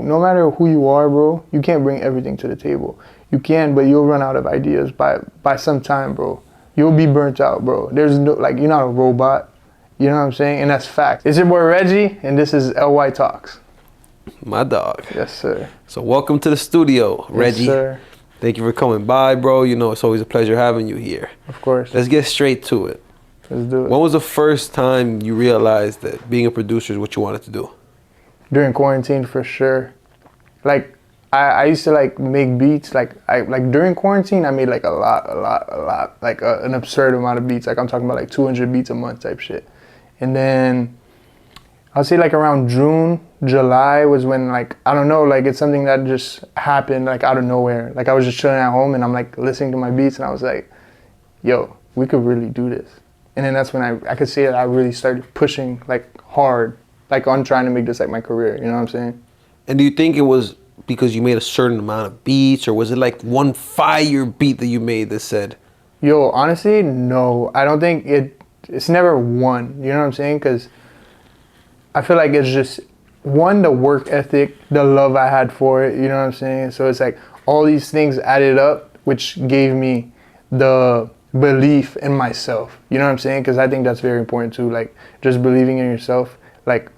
No matter who you are, bro, you can't bring everything to the table. You can, but you'll run out of ideas by some time, bro. You'll be burnt out, bro. There's no, like, you're not a robot. You know what I'm saying? And that's fact. It's your boy Regi, and this is LY Talks. My dog. Yes, sir. So welcome to the studio, Regi. Yes, sir. Thank you for coming by, bro. You know, it's always a pleasure having you here. Of course. Let's get straight to it. Let's do it. When was the first time you realized that being a producer is what you wanted to do? During quarantine, for sure. Like, I used to like make beats. Like during quarantine, I made like a lot, like an absurd amount of beats. Like I'm talking about like 200 beats a month type shit. And then I'll say like around June, July was when, like, I don't know, like it's something that just happened like out of nowhere. Like I was just chilling at home and I'm like listening to my beats and I was like, yo, we could really do this. And then that's when I could say that I really started pushing like hard, like on trying to make this like my career, you know what I'm saying? And do you think it was because you made a certain amount of beats, or was it like one fire beat that you made that said? Yo, honestly, no. I don't think it's never one, you know what I'm saying? Because I feel like it's just, one, the work ethic, the love I had for it, you know what I'm saying? So it's like all these things added up, which gave me the belief in myself, you know what I'm saying? Because I think that's very important too, like just believing in yourself. Like,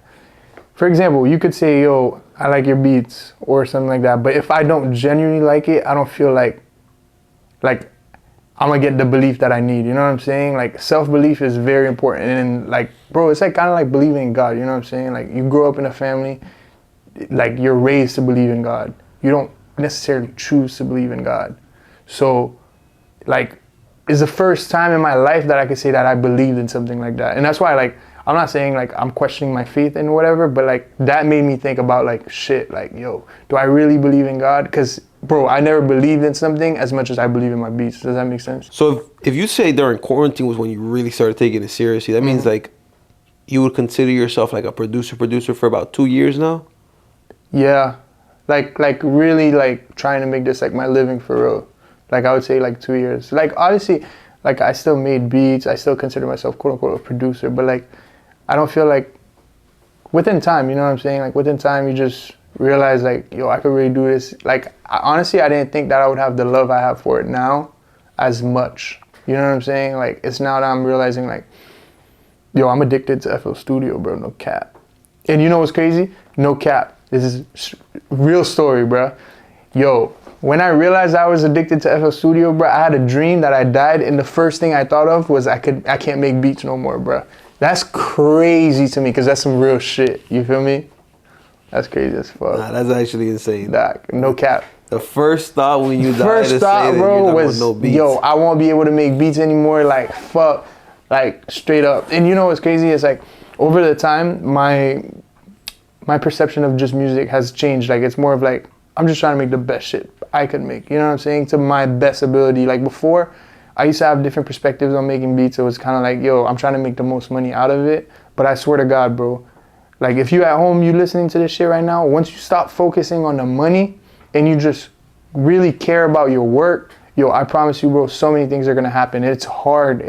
for example, you could say, yo, I like your beats or something like that, but if I don't genuinely like it, I don't feel like I'm gonna get the belief that I need, you know what I'm saying? Like, self-belief is very important, and like, bro, it's like kind of like believing in God, you know what I'm saying? Like, you grow up in a family, like you're raised to believe in God. You don't necessarily choose to believe in God. So, like, it's the first time in my life that I could say that I believed in something like that. And that's why, like, I'm not saying like I'm questioning my faith and whatever, but like that made me think about like, shit, like, yo, do I really believe in God? Because, bro, I never believed in something as much as I believe in my beats. Does that make sense? So if you say during quarantine was when you really started taking it seriously, that means like you would consider yourself like a producer for about 2 years now? Yeah, like really like trying to make this like my living for real. Like I would say like 2 years. Like obviously, like I still made beats. I still consider myself quote unquote a producer, but like I don't feel like within time, you know what I'm saying? Like within time, you just realize like, yo, I could really do this. Like honestly, I didn't think that I would have the love I have for it now as much. You know what I'm saying? Like it's now that I'm realizing like, yo, I'm addicted to FL Studio, bro, no cap. And you know what's crazy? No cap. This is real story, bro. Yo, when I realized I was addicted to FL Studio, bro, I had a dream that I died, and the first thing I thought of was I can't make beats no more, bro. That's crazy to me, because that's some real shit. You feel me? That's crazy as fuck. Nah, that's actually insane. Doc, no cap. The first thought when you died First thought, bro, was, no beats. yo, I won't be able to make beats anymore. Like, fuck. Like, straight up. And you know what's crazy? It's like, over the time, my perception of just music has changed. Like, it's more of like, I'm just trying to make the best shit I could make. You know what I'm saying? To my best ability. Like, before, I used to have different perspectives on making beats. It was kind of like, yo, I'm trying to make the most money out of it. But I swear to God, bro, like if you at home, you listening to this shit right now, once you stop focusing on the money and you just really care about your work, yo, I promise you, bro, so many things are going to happen. It's hard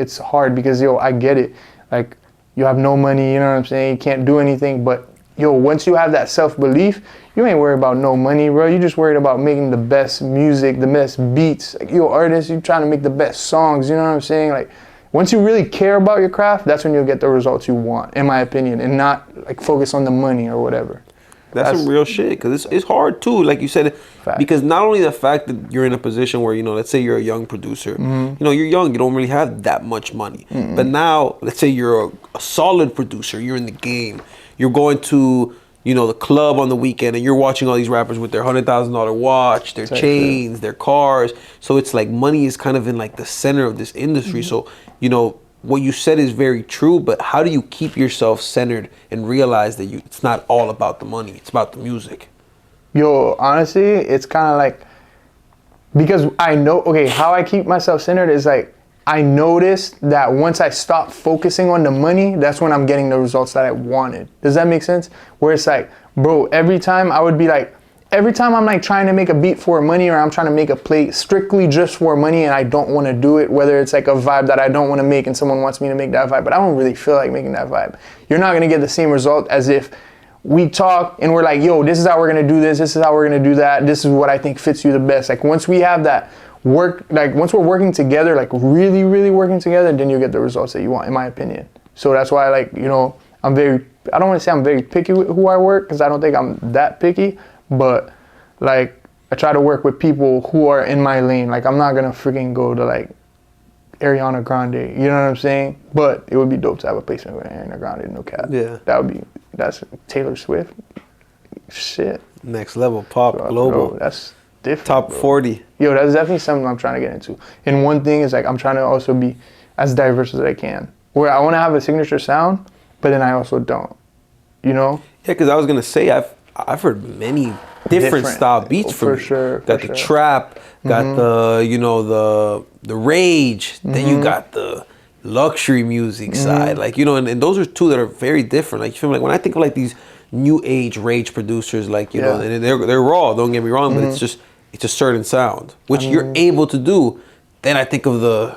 because, yo, I get it. Like, you have no money, you know what I'm saying? You can't do anything, but yo, once you have that self-belief, you ain't worried about no money, bro. You just worried about making the best music, the best beats. Like, you're an artist, you trying to make the best songs, you know what I'm saying? Like, once you really care about your craft, that's when you'll get the results you want, in my opinion, and not like focus on the money or whatever. That's some real shit, because it's hard too, like you said, because not only the fact that you're in a position where, you know, let's say you're a young producer, you know, you're young, you don't really have that much money. But now, let's say you're a solid producer, you're in the game, you're going to, you know, the club on the weekend, and you're watching all these rappers with their $100,000 watch, their chains, their cars. So it's like money is kind of in like the center of this industry. So, you know, what you said is very true, but how do you keep yourself centered and realize that it's not all about the money, it's about the music? Yo, honestly, it's kind of like, because I know, okay, how I keep myself centered is like, I noticed that once I stopped focusing on the money, that's when I'm getting the results that I wanted. Does that make sense? Where it's like, bro, every time I would be like, every time I'm like trying to make a beat for money, or I'm trying to make a play strictly just for money and I don't want to do it, whether it's like a vibe that I don't want to make and someone wants me to make that vibe, but I don't really feel like making that vibe. You're not going to get the same result as if we talk and we're like, yo, this is how we're gonna do this. This is how we're gonna do that. This is what I think fits you the best. Like once we have that work, like once we're working together, like really, really working together, then you get the results that you want, in my opinion. So that's why, like, you know, I don't want to say I'm very picky with who I work, because I don't think I'm that picky, but like I try to work with people who are in my lane. Like I'm not gonna freaking go to like Ariana Grande, you know what I'm saying? But it would be dope to have a placement with Ariana Grande, no cap. Yeah. That's Taylor Swift. Shit. Next level, pop, Bro, global. bro, that's different. Top bro. 40. Yo, that's definitely something I'm trying to get into. And one thing is like I'm trying to also be as diverse as I can. Where I want to have a signature sound, but then I also don't. You know? Yeah, because I was gonna say I've heard many different style beats from for you. sure. Got the trap, got the the rage. Then you got the luxury music side, like and those are two that are very different. Like you feel me? Like when I think of like these new age rage producers, like you know, and they're raw. Don't get me wrong, but it's a certain sound which you're able to do. Then I think of the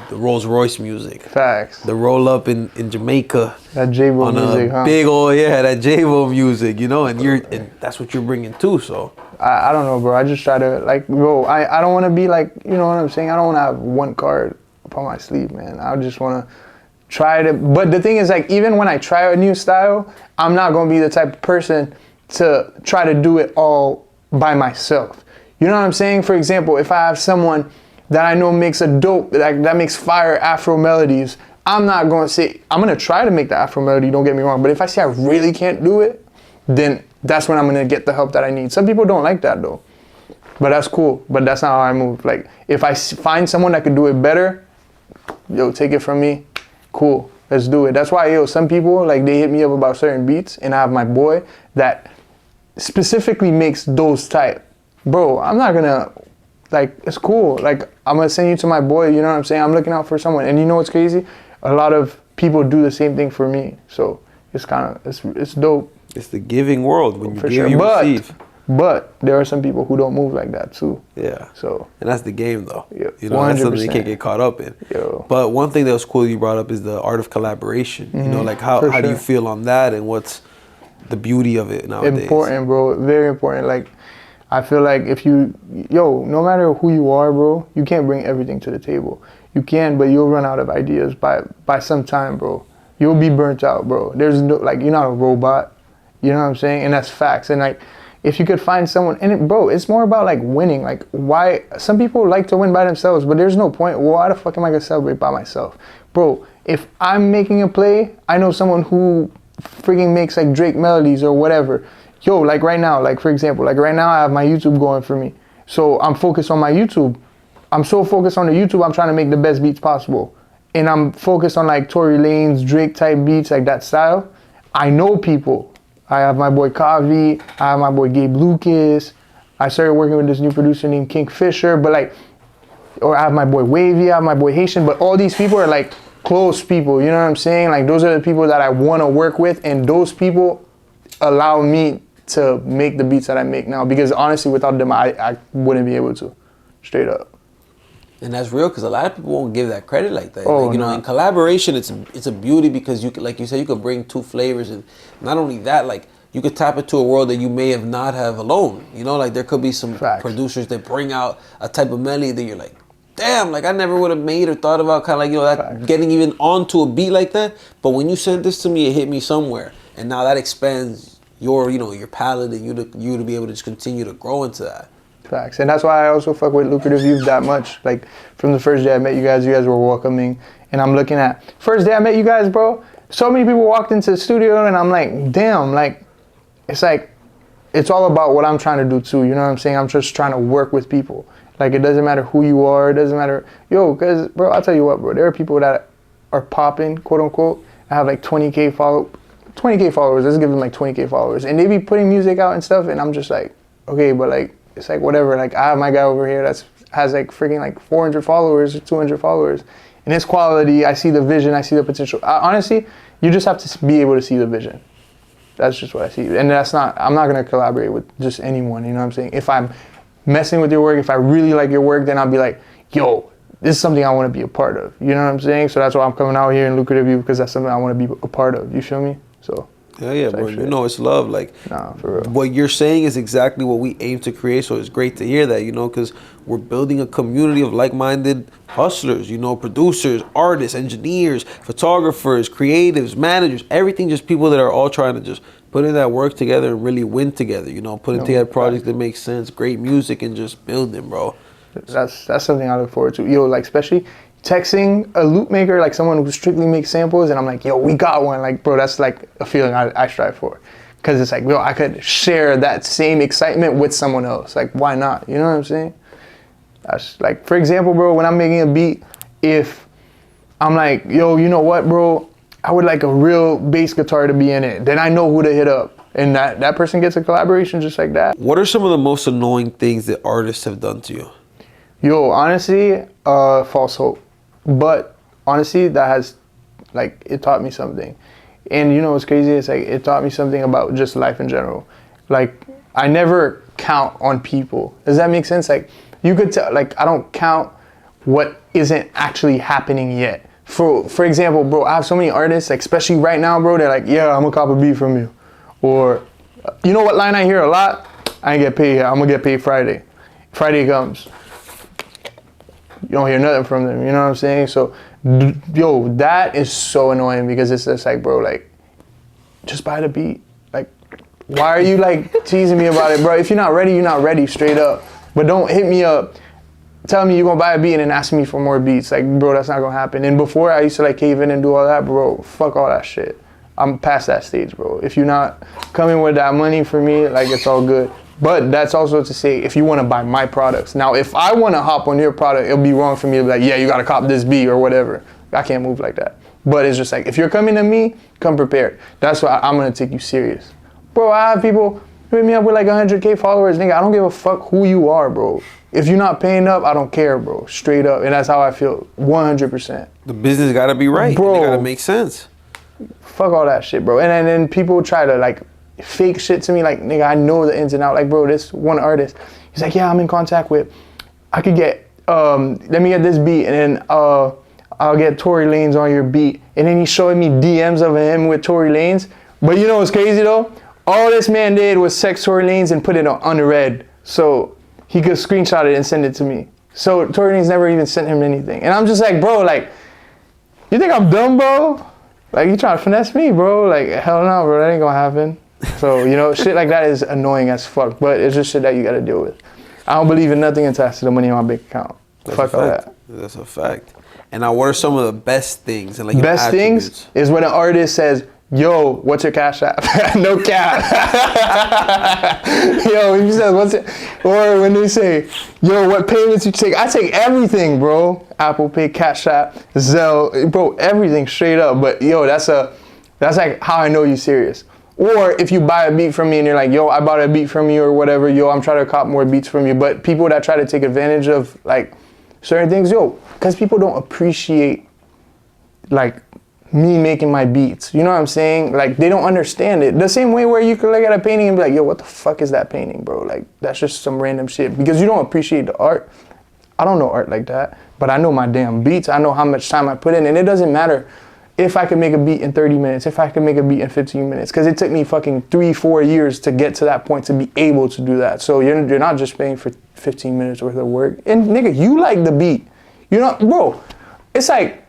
Rolls Royce music. Facts. The roll up in Jamaica. That J-Bo on music, a big old, that J-Bo music, and that's what you're bringing too, so. I don't know, bro. I just try to, like, bro, I don't want to be like, you know what I'm saying? I don't want to have one card up on my sleeve, man. I just want to try to, but the thing is, like, even when I try a new style, I'm not going to be the type of person to try to do it all by myself. You know what I'm saying? For example, if I have someone that I know makes a dope, that makes fire Afro melodies, I'm not going to say, I'm going to try to make the Afro melody, don't get me wrong, but if I say I really can't do it, then that's when I'm going to get the help that I need. Some people don't like that though, but that's cool, but that's not how I move. Like, if I find someone that can do it better, yo, take it from me, cool, let's do it. That's why, yo, some people, like, they hit me up about certain beats, and I have my boy that specifically makes those type. Bro, I'm not going to, like, it's cool. Like, I'm going to send you to my boy, you know what I'm saying? I'm looking out for someone. And you know what's crazy? A lot of people do the same thing for me. So it's kind of, it's dope. It's the giving world. When you for give, sure. you receive. But there are some people who don't move like that too. Yeah. So. And that's the game though. Yeah, that's something you can't get caught up in. Yo. But one thing that was cool you brought up is the art of collaboration. Like how do you feel on that, and what's the beauty of it nowadays? Important, bro. Very important. Like, I feel like if no matter who you are, bro, you can't bring everything to the table. You can, but you'll run out of ideas by some time, bro. You'll be burnt out, bro. There's no, like, you're not a robot. You know what I'm saying? And that's facts. And like, if you could find someone, and bro, it's more about like winning. Like, why, some people like to win by themselves, but there's no point. Why the fuck am I gonna celebrate by myself? Bro, if I'm making a play, I know someone who freaking makes like Drake melodies or whatever. Yo, like right now, like for example, like right now I have my YouTube going for me. So I'm focused on my YouTube. I'm so focused on the YouTube, I'm trying to make the best beats possible. And I'm focused on like Tory Lanez, Drake type beats, like that style. I know people. I have my boy Kavi, I have my boy Gabe Lucas. I started working with this new producer named Kingfisher, but like, or I have my boy Wavy, I have my boy Haitian, but all these people are like close people, you know what I'm saying? Like, those are the people that I want to work with, and those people allow me to make the beats that I make now, because honestly, without them, I wouldn't be able to, straight up. And that's real, because a lot of people won't give that credit like that. Oh, like, you know, in collaboration, it's a beauty, because you could, like you said, you could bring two flavors, and not only that, like, you could tap into a world that you may have not have alone. You know, like there could be some producers that bring out a type of melody that you're like, damn, like I never would have made or thought about, kind of like, you know, that getting even onto a beat like that. But when you sent this to me, it hit me somewhere, and now that expands your, you know, your palette, and you to be able to just continue to grow into that. Facts. And that's why I also fuck with Lucrative Youth that much. Like, from the first day I met you guys were welcoming. And I'm looking at, first day I met you guys, bro, so many people walked into the studio, and I'm like, damn, like, it's all about what I'm trying to do too. You know what I'm saying? I'm just trying to work with people. Like, it doesn't matter who you are. It doesn't matter. Yo, because, bro, I'll tell you what, bro. There are people that are popping, quote unquote. I have like 20K followers. Let's give them like 20K followers. And they be putting music out and stuff. And I'm just like, okay, but like, it's like whatever. Like, I have my guy over here has like freaking like 400 followers or 200 followers. And his quality, I see the vision, I see the potential. Honestly, you just have to be able to see the vision. That's just what I see. And I'm not going to collaborate with just anyone, you know what I'm saying? If I'm messing with your work, if I really like your work, then I'll be like, yo, this is something I want to be a part of. You know what I'm saying? So that's why I'm coming out here in Lucrative Youth, because that's something I want to be a part of. You feel me? So. Hell yeah, bro. shit. You know it's love. Like, Nah, for real. what you're saying is exactly what we aim to create. So it's great to hear that, because we're building a community of like-minded hustlers, producers, artists, engineers, photographers, creatives, managers, everything. Just people that are all trying to just put in that work together and really win together. Putting together projects that make sense, great music, and just building, bro. That's something I look forward to. Yo, like especially texting a loop maker, like someone who strictly makes samples, and I'm like, yo, we got one. Like, bro, that's like a feeling I strive for. Because it's like, yo, I could share that same excitement with someone else. Like, why not? You know what I'm saying? That's like, for example, bro, when I'm making a beat, if I'm like, yo, you know what, bro? I would like a real bass guitar to be in it. Then I know who to hit up. And that person gets a collaboration just like that. What are some of the most annoying things that artists have done to you? Yo, honestly, false hope. But honestly, that has, like, it taught me something. And what's crazy? It's like, it taught me something about just life in general. Like, I never count on people. Does that make sense? Like, you could tell, like, I don't count what isn't actually happening yet. For example, bro, I have so many artists, like, especially right now, bro, they're like, yeah, I'm gonna cop a beat from you. Or, you know what line I hear a lot? I ain't get paid yet. I'm gonna get paid Friday. Friday comes. You don't hear nothing from them, you know what I'm saying? So, yo, that is so annoying because it's just like, bro, like, just buy the beat. Like, why are you like teasing me about it, bro? If you're not ready, you're not ready, straight up. But don't hit me up, tell me you're gonna buy a beat and then ask me for more beats. Like, bro, that's not gonna happen. And before I used to like cave in and do all that, bro, fuck all that shit. I'm past that stage, bro. If you're not coming with that money for me, like, it's all good. But that's also to say, if you want to buy my products. Now, if I want to hop on your product, it'll be wrong for me to be like, yeah, you got to cop this beat or whatever. I can't move like that. But it's just like, if you're coming to me, come prepared. That's why I'm going to take you serious. Bro, I have people hit me up with like 100K followers. Nigga, I don't give a fuck who you are, bro. If you're not paying up, I don't care, bro. Straight up. And that's how I feel 100%. The business got to be right. Bro. It got to make sense. Fuck all that shit, bro. And then people try to like fake shit to me, like, nigga, I know the ins and outs. Like, bro, this one artist, he's like, yeah, I'm in contact with, I could get, let me get this beat, and then I'll get Tory Lanez on your beat. And then he's showing me DMs of him with Tory Lanez. But you know what's crazy though? All this man did was text Tory Lanez and put it on the red, so he could screenshot it and send it to me. So Tory Lanez never even sent him anything. And I'm just like, bro, like, you think I'm dumb, bro? Like, you trying to finesse me, bro? Like, hell no, bro, that ain't gonna happen. So, shit like that is annoying as fuck, but it's just shit that you gotta deal with. I don't believe in nothing attached to the money in my bank account. Fuck all that. That's a fact. And now, what are some of the best things? And like best things is when an artist says, yo, what's your cash app? No cap. Yo, when you say, what's it? Or when they say, yo, what payments you take? I take everything, bro. Apple Pay, Cash App, Zelle, bro, everything straight up. But yo, that's like how I know you serious. Or if you buy a beat from me and you're like, yo, I bought a beat from you or whatever, yo, I'm trying to cop more beats from you. But people that try to take advantage of like certain things, yo, because people don't appreciate like me making my beats. You know what I'm saying? Like, they don't understand it. The same way where you could look at a painting and be like, yo, what the fuck is that painting, bro? Like, that's just some random shit. Because you don't appreciate the art. I don't know art like that, but I know my damn beats. I know how much time I put in, and it doesn't matter if I could make a beat in 30 minutes, if I could make a beat in 15 minutes, because it took me fucking 3-4 years to get to that point to be able to do that. So you're not just paying for 15 minutes worth of work. And nigga, you like the beat. You know, bro, it's like,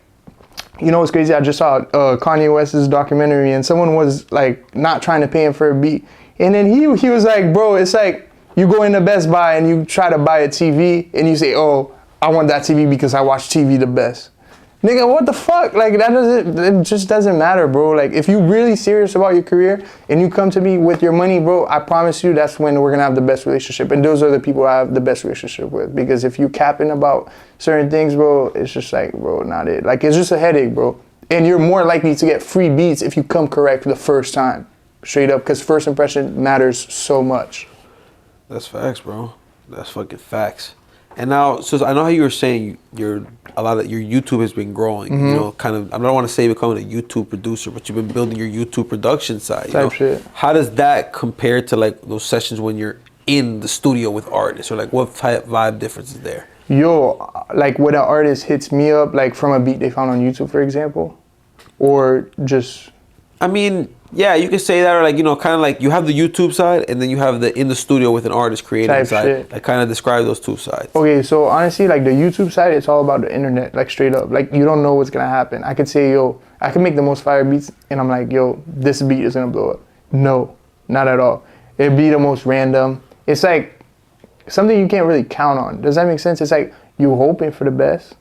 you know what's crazy? I just saw Kanye West's documentary, and someone was like not trying to pay him for a beat. And then he was like, bro, it's like you go into Best Buy and you try to buy a TV and you say, oh, I want that TV because I watch TV the best. Nigga, what the fuck? Like, it just doesn't matter, bro. Like, if you really serious about your career and you come to me with your money, bro, I promise you that's when we're gonna have the best relationship. And those are the people I have the best relationship with. Because if you capping about certain things, bro, it's just like, bro, not it. Like, it's just a headache, bro. And you're more likely to get free beats if you come correct the first time. Straight up, because first impression matters so much. That's facts, bro. That's fucking facts. And now, so I know how you were saying your YouTube has been growing. Mm-hmm. You know, kind of. I don't want to say becoming a YouTube producer, but you've been building your YouTube production side. Type shit. How does that compare to like those sessions when you're in the studio with artists, or like what type vibe difference is there? Yo, like when an artist hits me up, like from a beat they found on YouTube, for example, or just I mean, yeah, you could say that, or like, you know, kind of like you have the YouTube side and then you have the in the studio with an artist creating Type side. shit. I kind of describe those two sides. Okay, so honestly, like the YouTube side, it's all about the internet, like straight up. Like you don't know what's gonna happen. I could say, yo, I can make the most fire beats, and I'm like, yo, this beat is gonna blow up. No, not at all. It'd be the most random. It's like something you can't really count on. Does that make sense? It's like you hoping for the best,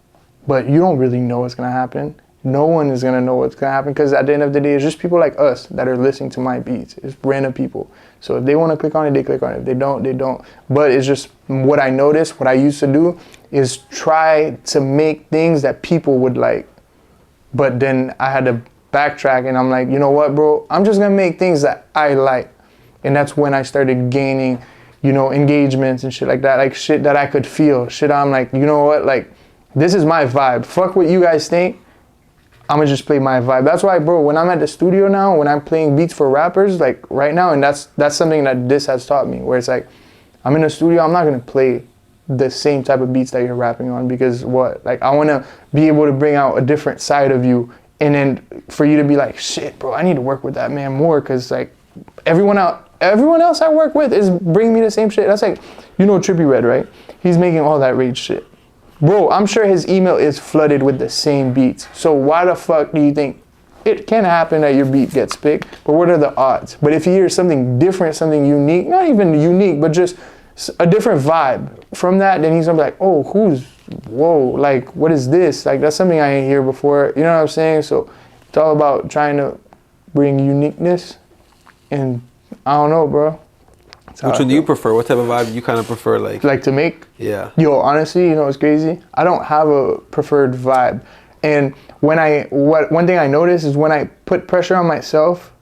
but you don't really know what's gonna happen. No one is gonna know what's gonna happen because at the end of the day, it's just people like us that are listening to my beats. It's random people. So if they want to click on it, they click on it. If they don't, they don't. But it's just what I noticed, what I used to do is try to make things that people would like. But then I had to backtrack and I'm like, you know what, bro? I'm just gonna make things that I like. And that's when I started gaining, you know, engagements and shit like that. Like shit that I could feel. Shit I'm like, you know what? Like, this is my vibe. Fuck what you guys think. I'm gonna just play my vibe. That's why, bro, when I'm at the studio now, when I'm playing beats for rappers, like right now, and that's something that this has taught me, where it's like, I'm in the studio, I'm not gonna play the same type of beats that you're rapping on because what? Like, I wanna be able to bring out a different side of you, and then for you to be like, shit, bro, I need to work with that man more, cause like, everyone else I work with is bringing me the same shit. That's like, you know Trippie Redd, right? He's making all that rage shit. Bro, I'm sure his email is flooded with the same beats. So why the fuck do you think it can happen that your beat gets picked? But what are the odds? But if you hear something different, something unique, not even unique, but just a different vibe from that, then he's gonna be like, oh, whoa, like, what is this? Like, that's something I ain't hear before. You know what I'm saying? So it's all about trying to bring uniqueness. And I don't know, bro. Which one do you prefer? What type of vibe do you kind of prefer? Like to make? Yeah. Yo, honestly, you know what's crazy? I don't have a preferred vibe. And one thing I notice is when I put pressure on myself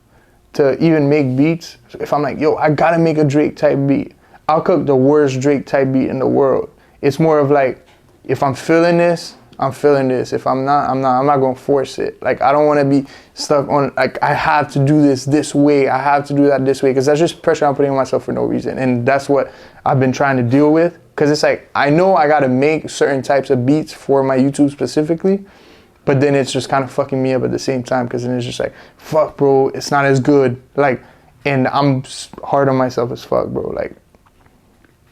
to even make beats, if I'm like, yo, I gotta make a Drake type beat, I'll cook the worst Drake type beat in the world. It's more of like, if I'm feeling this, I'm feeling this. If I'm not, I'm not gonna force it. Like, I don't wanna be stuck on, like, I have to do this way. I have to do that this way. Cause that's just pressure I'm putting on myself for no reason. And that's what I've been trying to deal with. Cause it's like, I know I gotta make certain types of beats for my YouTube specifically, but then it's just kind of fucking me up at the same time. Cause then it's just like, fuck, bro, it's not as good. Like, and I'm hard on myself as fuck, bro. Like,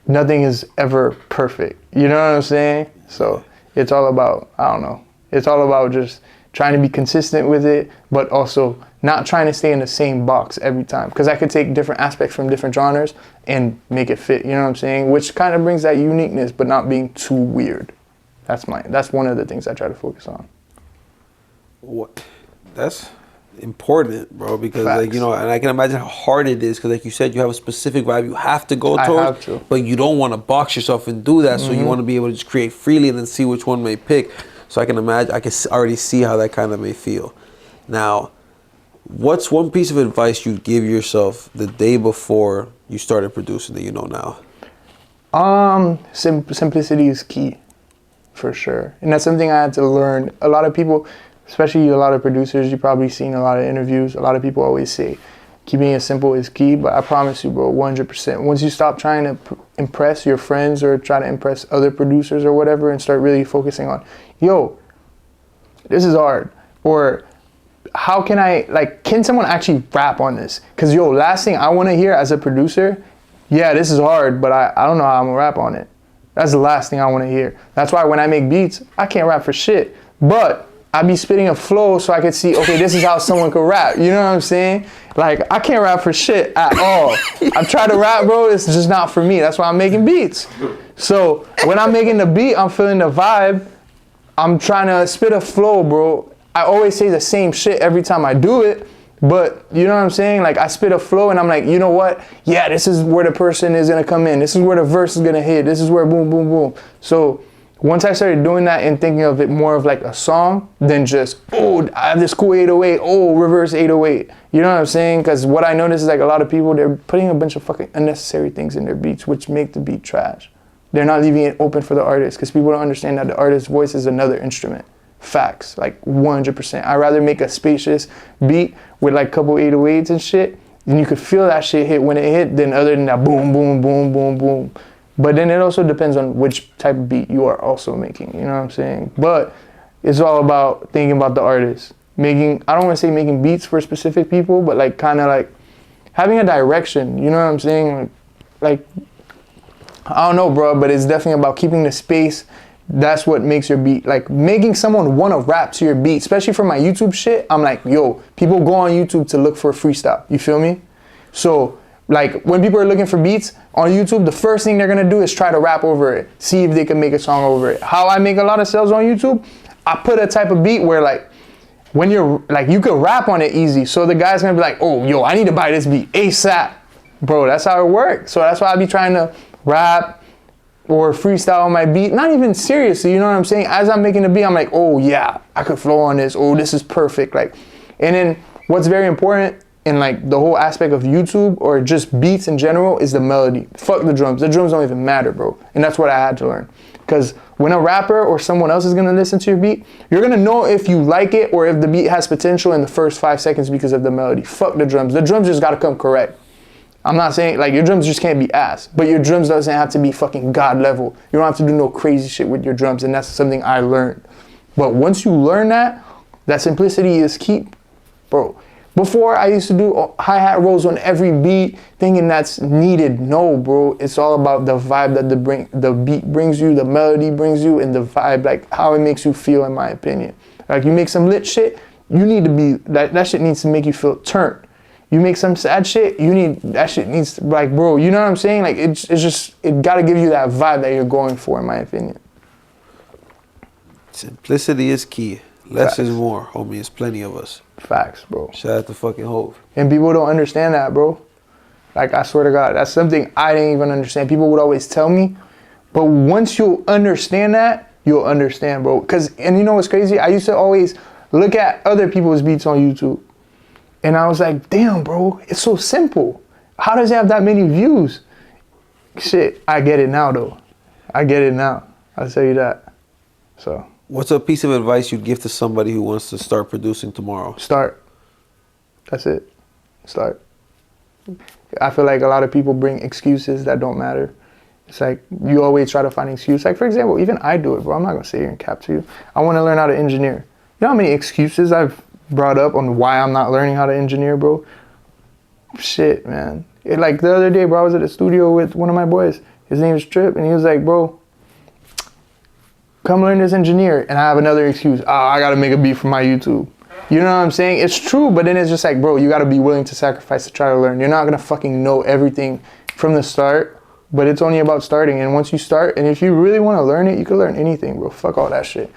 nothing is ever perfect. You know what I'm saying? So it's all about, I don't know. It's all about just trying to be consistent with it, but also not trying to stay in the same box every time. Because I could take different aspects from different genres and make it fit, you know what I'm saying? Which kind of brings that uniqueness, but not being too weird. That's one of the things I try to focus on. What? That's important, bro, because Facts. like, you know, and I can imagine how hard it is because like you said, you have a specific vibe you have to go towards, I have to. But you don't want to box yourself and do that, so you want to be able to just create freely and then see which one may pick. So I can imagine, I can already see how that kind of may feel. Now, what's one piece of advice you'd give yourself the day before you started producing that you know now? Simplicity is key, for sure. And that's something I had to learn. A lot of people, especially a lot of producers, you've probably seen a lot of interviews, a lot of people always say, keeping it simple is key, but I promise you, bro, 100%. Once you stop trying to impress your friends or try to impress other producers or whatever and start really focusing on, yo, this is hard. Or how can I, like, can someone actually rap on this? Because, yo, last thing I want to hear as a producer, yeah, this is hard, but I don't know how I'm going to rap on it. That's the last thing I want to hear. That's why when I make beats, I can't rap for shit. But I be spitting a flow so I could see, okay, this is how someone could rap. You know what I'm saying? Like, I can't rap for shit at all. I've tried to rap, bro. It's just not for me. That's why I'm making beats. So when I'm making the beat, I'm feeling the vibe. I'm trying to spit a flow, bro. I always say the same shit every time I do it. But you know what I'm saying? Like, I spit a flow and I'm like, you know what? Yeah, this is where the person is going to come in. This is where the verse is going to hit. This is where boom, boom, boom. So once I started doing that and thinking of it more of like a song than just, oh, I have this cool 808, oh, reverse 808. You know what I'm saying? Because what I notice is like a lot of people, they're putting a bunch of fucking unnecessary things in their beats, which make the beat trash. They're not leaving it open for the artist because people don't understand that the artist's voice is another instrument. Facts, like 100%. I'd rather make a spacious beat with like a couple 808s and shit, and you could feel that shit hit when it hit, than other than that boom, boom, boom, boom, boom. But then it also depends on which type of beat you are also making, you know what I'm saying? But it's all about thinking about the artist. I don't want to say making beats for specific people, but like kind of like having a direction. You know what I'm saying? Like I don't know, bro, but it's definitely about keeping the space. That's what makes your beat, like making someone want to rap to your beat, especially for my YouTube shit. I'm like, yo, people go on YouTube to look for freestyle. You feel me? So like when people are looking for beats on YouTube, the first thing they're going to do is try to rap over it. See if they can make a song over it. How I make a lot of sales on YouTube, I put a type of beat where like, when you're like, you can rap on it easy. So the guy's going to be like, oh, yo, I need to buy this beat ASAP. Bro, that's how it works. So that's why I be trying to rap or freestyle on my beat. Not even seriously, you know what I'm saying? As I'm making the beat, I'm like, oh yeah, I could flow on this. Oh, this is perfect. Like, and then what's very important in like the whole aspect of YouTube or just beats in general is the melody. Fuck the drums. The drums don't even matter, bro. And that's what I had to learn. Because when a rapper or someone else is gonna listen to your beat, you're gonna know if you like it or if the beat has potential in the first 5 seconds because of the melody. Fuck the drums. The drums just gotta come correct. I'm not saying, like, your drums just can't be ass, but your drums doesn't have to be fucking God level. You don't have to do no crazy shit with your drums, and that's something I learned. But once you learn that simplicity is key, bro. Before, I used to do hi-hat rolls on every beat, thinking that's needed. No, bro, it's all about the vibe that the beat brings you, the melody brings you, and the vibe, like, how it makes you feel, in my opinion. Like, you make some lit shit, you need to be, that shit needs to make you feel turned. You make some sad shit, that shit needs to, like, bro, you know what I'm saying? Like, it's just, it gotta give you that vibe that you're going for, in my opinion. Simplicity is key. Less Facts. is more, homie. It's plenty of us. Facts, bro. Shout out to fucking Hove. And people don't understand that, bro. Like, I swear to God, that's something I didn't even understand. People would always tell me, but once you understand that, you'll understand, bro. And you know what's crazy? I used to always look at other people's beats on YouTube. And I was like, damn, bro, it's so simple. How does it have that many views? Shit, I get it now, though. I get it now. I'll tell you that. So. What's a piece of advice you'd give to somebody who wants to start producing tomorrow? Start. That's it. Start. I feel like a lot of people bring excuses that don't matter. It's like, you always try to find an excuse. Like, for example, even I do it, bro. I'm not going to sit here and cap to you. I want to learn how to engineer. You know how many excuses I've brought up on why I'm not learning how to engineer, bro? Shit, man. Like the other day, bro, I was at the studio with one of my boys. His name is Trip, and he was like, bro, come learn this engineer. And I have another excuse. I gotta make a beat for my YouTube. You know what I'm saying? It's true, but then it's just like, bro, you gotta be willing to sacrifice to try to learn. You're not gonna fucking know everything from the start, but it's only about starting. And once you start, and if you really wanna learn it, you can learn anything, bro. Fuck all that shit.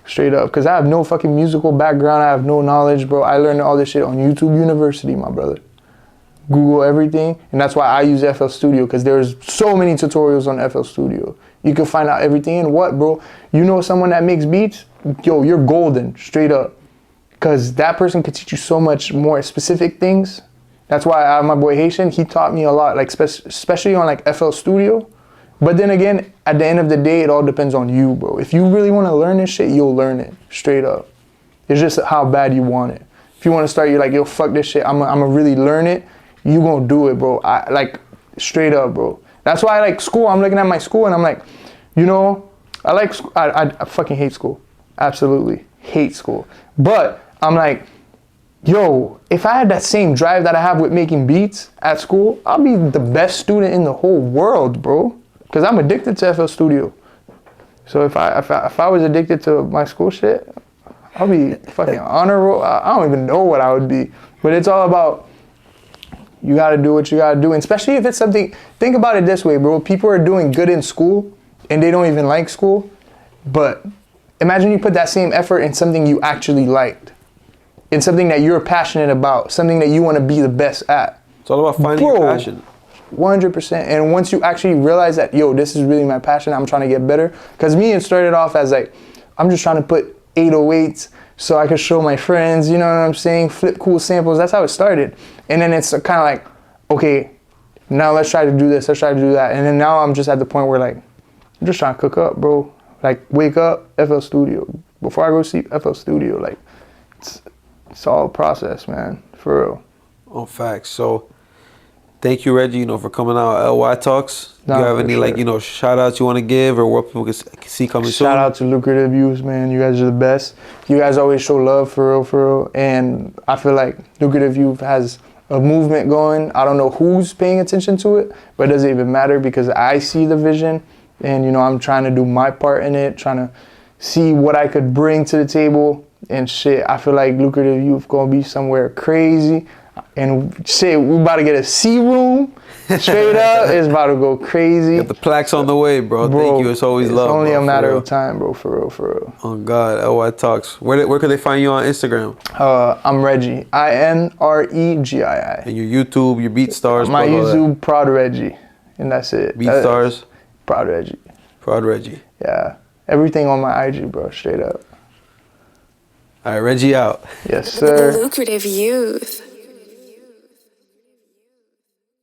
Straight up, because I have no fucking musical background. I have no knowledge, bro. I learned all this shit on YouTube University, my brother. Google everything, and that's why I use FL Studio, because there's so many tutorials on FL Studio. You can find out everything. And what, bro? You know someone that makes beats? Yo, you're golden, straight up. Because that person could teach you so much more specific things. That's why my boy Haitian, he taught me a lot, like especially on like FL Studio. But then again, at the end of the day, it all depends on you, bro. If you really want to learn this shit, you'll learn it, straight up. It's just how bad you want it. If you want to start, you're like, yo, fuck this shit. I'm gonna really learn it. You gonna do it, bro. Like, straight up, bro. That's why I like school. I'm looking at my school and I'm like, you know, I fucking hate school. Absolutely hate school. But I'm like, yo, if I had that same drive that I have with making beats at school, I'll be the best student in the whole world, bro. Because I'm addicted to FL Studio. So if I was addicted to my school shit, I'll be fucking honor roll. I don't even know what I would be. But it's all about, you gotta do what you gotta do. And especially if it's something, think about it this way, bro. People are doing good in school and they don't even like school. But imagine you put that same effort in something you actually liked. In something that you're passionate about. Something that you want to be the best at. It's all about finding your passion. 100%. And once you actually realize that, yo, this is really my passion, I'm trying to get better. Because me, it started off as like, I'm just trying to put 808s so I could show my friends, you know what I'm saying? Flip cool samples. That's how it started. And then it's kind of like, okay, now let's try to do this, let's try to do that. And then now I'm just at the point where like, I'm just trying to cook up, bro. Like, wake up, FL Studio. Before I go see FL Studio, like, it's all a process, man, for real. Oh, facts. So Thank you, Reggie, for coming out LY Talks. Do Nah, you have for any sure. shout outs you want to give or what people can see coming soon? Shout out to Lucrative Youth, man. You guys are the best. You guys always show love, for real, for real. And I feel like Lucrative Youth has a movement going. I don't know who's paying attention to it, but it doesn't even matter because I see the vision and, I'm trying to do my part in it, trying to see what I could bring to the table and shit. I feel like Lucrative Youth gonna be somewhere crazy. And shit, we about to get a C room. Straight up, it's about to go crazy. Got the plaques on the way, bro. Thank you. It's always love. It's only bro, a matter of time, bro. For real, for real. Oh God, LY Talks. Where could they find you on Instagram? I'm Regi. INREGII. And your YouTube, your BeatStars. My YouTube, Proud Regi, and that's it. BeatStars. Proud Regi. Proud Regi. Yeah, everything on my IG, bro. Straight up. All right, Reggie out. Yes, sir. Lucrative Youth.